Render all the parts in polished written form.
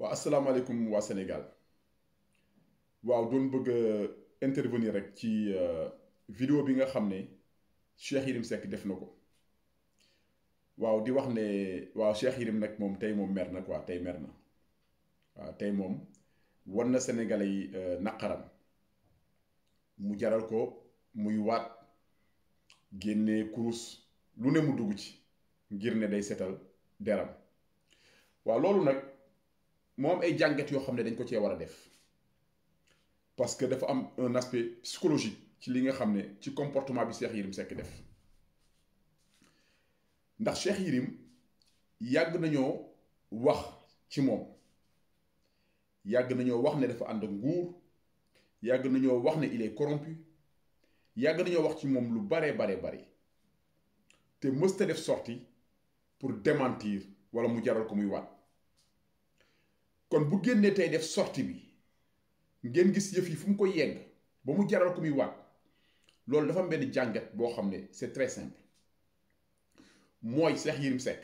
waaw asalaamaaleykum waa Sénégal waaw doon bëgg a intervenir rek ci vidéo bi nga xam ne Cheikh Yérim Seck def na ko waaw di wax ne waaw Cheikh Yérim nag moom tey moom mer na quoi tey mer na waaw tey moom wan na Sénégalais yi naqaram mu jaral ko muy waat génne kurus lu ne mu dugg ci ngir ne day setal deram waaw loolu nag moo am ay jàngat yoo xam ne dañ ko cee war a def parce que dafa am un aspect psychologique ci li nga xam ne ci comportement bi Cheikh Yérim Seck def ndax Cheikh Yérim yàgg nañoo wax ci moom yàgg nañoo wax ne dafa ànd ak nguur yàgg nañoo wax ne il est corrompu yàgg nañoo wax ci moom lu bare te mësta def sortie pour démentir wala mu jaral ko muy waat kon bu génnee tey def sortie bi ngeen gis yëf yi fu mu ko yegg ba mu jaral ko muy waat loolu dafa am benn jàngat boo xam ne c'est très simple mooy Cheikh Yérim Seck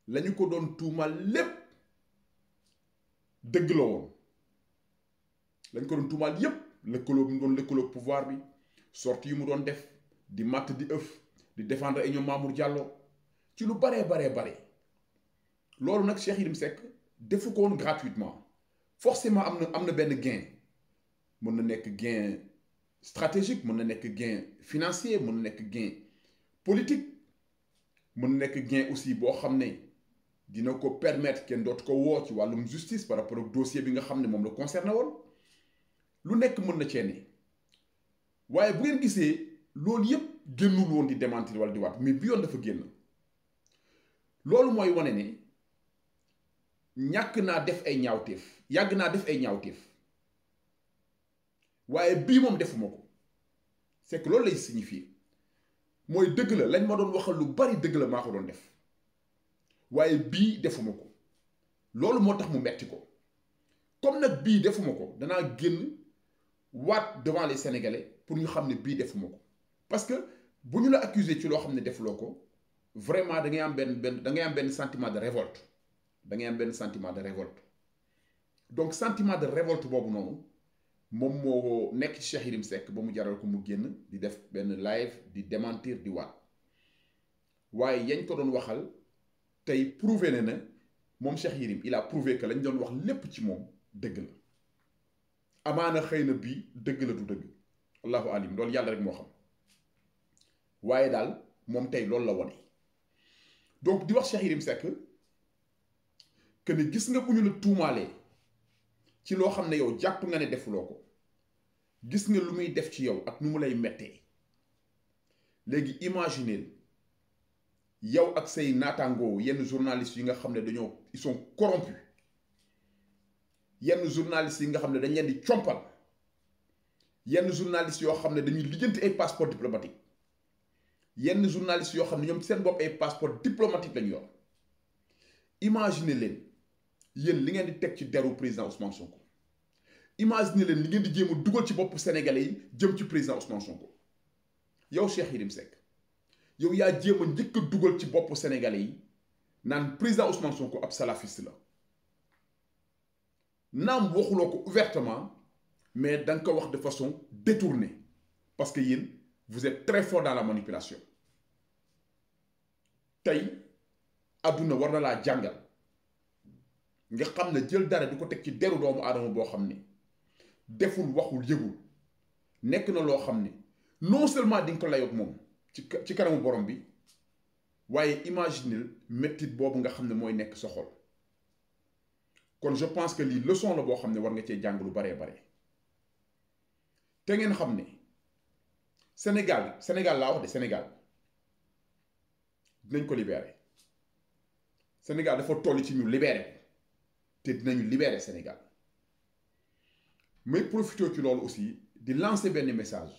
lañu ko doon tuumal lépp dëgg la woon lañu ko doon tuumal yépp lëkkaloo bi mu doon lëkkaloo pouvoir bi sortie yi mu doon def di matt di ëf di défendre ay ñoom Mamour Diallo ci lu bare loolu nag Cheikh Yérim Seck defu ko woon gratuitement forcément am na benn gain mën na nekk gain stratégique mën na nekk gain financier mën na nekk gain politique mën na nekk gain aussi boo xam ne dina ko permettre kenn dootu ko woo ci wàllum justice par rapport ak dossier bi nga xam ne moom la concerné woon lu nekk mën na cee ne waaye bu ngeen gisee loolu yépp génnul woon di démentir wala di waat mais bi yoon dafa génn loolu mooy wane ne ñàkk naa def ay ñaawteef yàgg naa def ay ñaawteef waaye bii moom defuma ko c'est que loolu lay signifier mooy dëgg la lañ ma doon waxal lu bari dëgg la maa ko doon def waaye bii defuma ko loolu moo tax mu metti ko comme nag bii defuma ko danaa génn waat devant les Sénégalais pour ñu xam ne bii defuma ko parce que bu ñu la accuser ci loo xam ne defuloo ko vraiment da ngay am benn sentiment de révolte da ngay am benn sentiment de révolte donc sentiment de révolte boobu noonu moom moo nekk ci Cheikh Yérim Seck ba mu jaral ko mu génn di def benn live di démentir di waat waaye yañ ko doon waxal tey prouvé na moom Cheikh Yérim il a prouvé que lañ doon wax lépp ci moom dëgg la amaana xëy na bii dëgg la du dëgg allahu alim loolu yàlla rek moo xam waaye daal moom tey loolu la wone donc di wax Cheikh Yérim Seck que ne gis nga bu ñu la tuumaalee ci loo xam ne yow jàpp nga ne defuloo ko gis nga lu muy def ci yow ak nu mu lay mettee léegi imaginez yow ak say naataangoo yenn journalistes yi nga xam ne ils sont corrompus yenn journalistes yi nga xam ne dañ leen di compal yenn journalistes yoo xam ne dañuy lijjanti ay passeport diplomatique yenn journalistes yoo xam ne ñoom seen bopp ay passeport diplomatique lañu yor imaginez leen yéen li ngeen di teg ci deru président Ousmane Sonko imaginez leen li ngeen di jéem a dugal ci bopp Sénégalais yi jëm ci président Ousmane Sonko yow Cheikh Yérim Seck yow yaa jéem a njëkk a dugal ci bopp Sénégalais yi naan président Ousmane Sonko ab salafiste la naam waxuloo ko ouvertement mais da nga ko wax de façon détournée parce que yéen vous êtes très fort dans la manipulation tey adduna war na laa jàngal nga xam ne jël dara di ko teg ci deru doomu aadama boo xam ne deful waxul yëgul nekk na loo xam ne non seulement di nga ko layoog moom ci kanamu borom bi waaye imaginez méttit boobu nga xam ne mooy nekk sa xol kon je pense que lii leçon la boo xam ne war nga cee jàng lu bare te ngeen xam ne Sénégal laa wax de Sénégal dinañ ko libérer Sénégal dafa toll ci ñu libérer ko te dinañu libérer Sénégal may profité ci loolu aussi di lancer benn message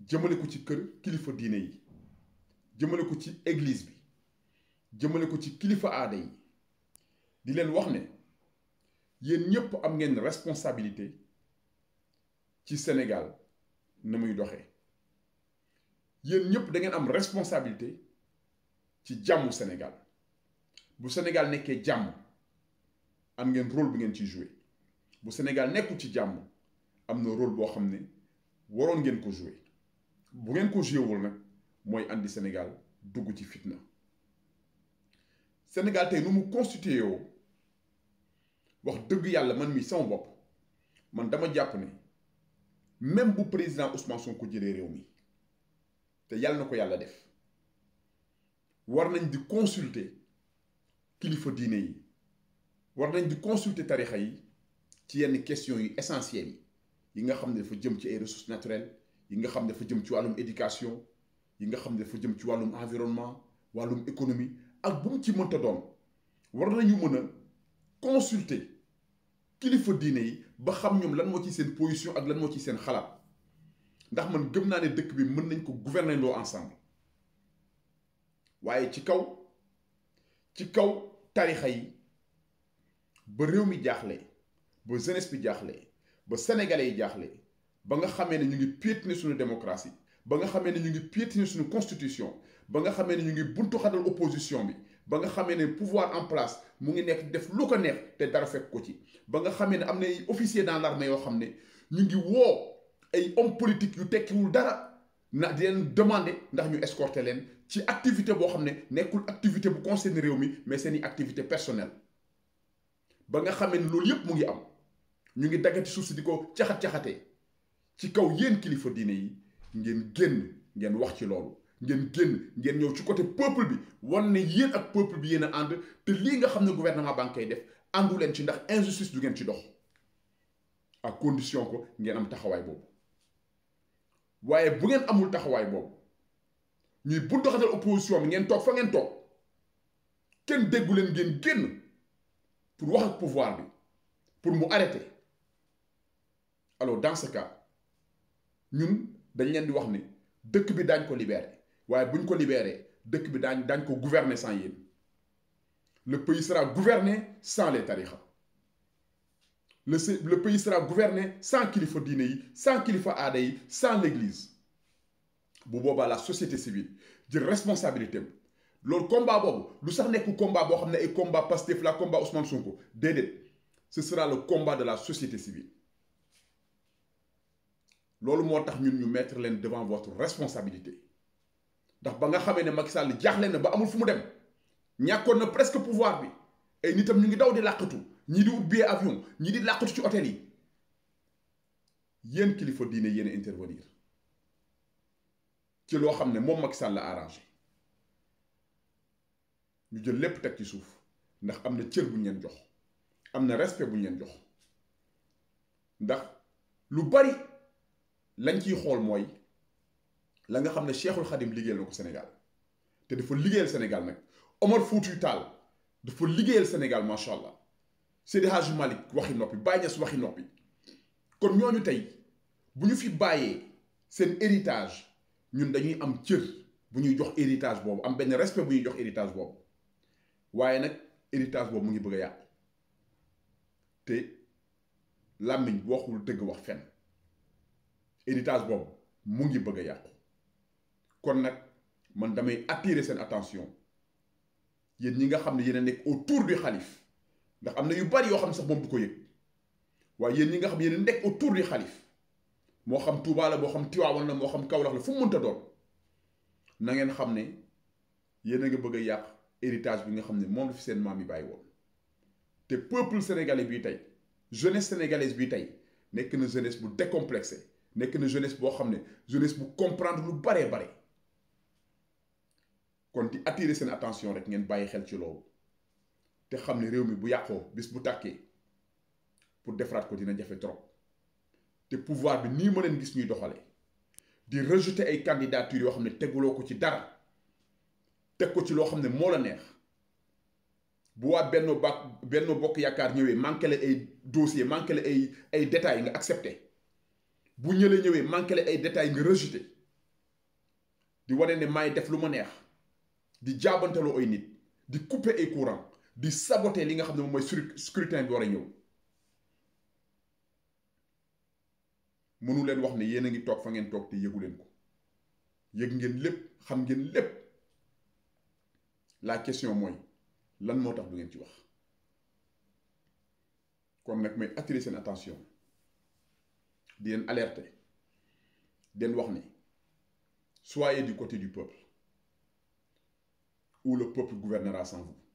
jëmale ko ci kër kilifa diine yi jëmale ko ci église bi jëmale ko ci kilifa aada yi di leen wax ne yéen ñëpp am ngeen responsabilité ci Sénégal na muy doxee yéen ñëpp da ngeen am responsabilité ci jàmmu Sénégal bu Sénégal nekkee jàmm am ngeen rôle bu ngeen ciy joué bu Sénégal nekkul ci jàmm am na rôle boo xam ne waroon ngeen ko joué bu ngeen ko joué wul nag mooy andi Sénégal dugg ci fitna Sénégal tey nu mu constitué woo wax dëgg yàlla man mi sama bopp man dama jàpp ne même bu président Ousmane Sonko jëlee réew mi te yàlla na ko yàlla def war nañ di consulter kilifa diine yi war nañ di consulter tarixa yi ci yenn questions yu essentielles yi nga xam ne dafa jëm ci ay ressources naturelles yi nga xam ne dafa jëm ci wàllum éducation yi nga xam ne dafa jëm ci wàllum environnement wàllum économie ak bu mu ci mënta doon war nañu mën a consulter kilifa diine yi ba xam ñoom lan moo ci seen position ak lan moo ci seen xalaat ndax man gëm naa ne dëkk bi mën nañ ko gouverner ndoo ensemble waaye ci kaw tarixa yi ba réew mi jaaxle ba jeunesse bi jaaxle ba sénégalais yi jaaxle ba nga xamee ne ñu ngi piétiner suñu démocratie ba nga xamee ne ñu ngi piétiner suñu constitution ba nga xamee ne ñu ngi buntu xatal opposition bi ba nga xamee ne pouvoir en place mu ngi nekk def lu ko neex te dara fekk ko ci ba nga xamee ne am na ay officiers dans l'armée yoo xam ne ñu ngi woo ay hommes politiques yu tekkiwul dara na di leen demander ndax ñu escorter leen ci activité boo xam ne nekkul activité bu concerne réew mi mais seeni activité personnelle ba nga xamee ne loolu yépp mu ngi am ñu ngi daggati suuf si di ko caxat-caxatee ci kaw yéen kilifa diine yi ngeen génn ngeen wax ci loolu ngeen ñëw ci côté peuple bi wan ne yéen ak peuple bi yéen a ànd te lii nga xam ne gouvernement baa ngi koy def àndu leen ci ndax injustice du ngeen ci dox à condition ko ngeen am taxawaay boobu waaye bu ngeen amul taxawaay boobu ñuy buntu xatal opposition bi ngeen toog fa ngeen toog kenn déggu leen ngeen génn pour wax ak pouvoir bi pour mu arrêter alors dans ce cas ñun dañ leen di wax ne dëkk bi daañ ko libérer waaye buñ ko libérer dëkk bi daañ ko gouverner sans yéen le pays sera gouverné sans les tarixa le pays sera gouverné sans kilifa diine yi sans kilifa aada yi sans l'église bu boobaa la société civile jël responsabilité am loolu combat boobu du sax nekk combat boo xam ne ay combat Pastef la combat Ousmane Sonko déedéet ce sera le combat de la société civile loolu moo tax ñun ñu mettre leen devant votre responsabilité ndax ba nga xamee ne Macky Sall jaaxle na ba amul fu mu dem ñàkkoon na presque pouvoir bi ay nitam ñu ngi daw di làqatu ñii di ut billet avion ñii di làqatu ci hôtel yi yéen kilifa diine yéen a intervenir ci loo xam ne moom Macky Sall la arrangé ñu jël lépp teg ci suuf ndax am na cër bu ñu leen jox am na respect bu ñu leen jox ndax lu bari lañ ciy xool mooy la nga xam ne Cheikhul Khadim liggéeyal na ko Sénégal te dafa liggéeyal Sénégal nag Omar Foutiyou Tall dafa liggéeyal Sénégal macha allah Seydi Hadji Malick waxi noppi Baye Niass waxi noppi kon ñooñu tey bu ñu fi bàyyee seen héritage ñun dañuy am cër bu ñuy jox héritage boobu am benn respect bu ñuy jox héritage boobu waaye nag héritage boobu mu ngi bëgg a yàqu te làmmiñ bu waxul dëgg wax fenn héritage boobu mu ngi bëgg a yàqu kon nag man damay attirer seen attention yéen ñi nga xam ne yéen a nekk autour du xalif ndax am na yu bari yoo xam ne sax moom du ko yëg waaye yéen ñi nga xam ne yéen a nekk autour du xalif moo xam Touba la moo xam Tivaouane la moo xam Kaolack la fu mu mënta doon na ngeen xam ne yéen a nga bëgg a yàq héritage bi nga xam ne moom la fi seen maam yi bàyyi woon te peuple sénégalais bii tey jeunesse sénégalaise bii tey nekk na jeunesse bu décomplexé nekk na jeunesse boo xam ne jeunesse bu comprendre lu baree bare kon di attirer seen attention rek ngeen bàyyi xel ci loolu te xam ne réew mi bu yàqoo bis bu tàkkee pour defaraat ko dina jafe trop te pouvoir bi nii ma leen gis ñuy doxale di rejeter ay candidatures yoo xam ne teguloo ko ci dara teg ko ci loo xam ne moo la neex bu waa Benno Bokk Yaakaar ñëwee manqué la ay dossier manqué la ay détails nga accepté bu ñëlee ñëwee manqué la ay détails nga rejeté di wane ne maay def lu ma neex di jaabantaloo ay nit di couper ay courant di saboter li nga xam ne moom mooy scrutin bi war a ñëw mënu leen wax ne yéen a ngi toog fa ngeen toog te yëgu leen ko yëg ngeen lépp xam ngeen lépp la question mooy lan moo tax du ngeen ci wax kon nag may attirer seen attention di leen alerter di leen wax ni soyez du côté du peuple ou le peuple gouvernera sans vous.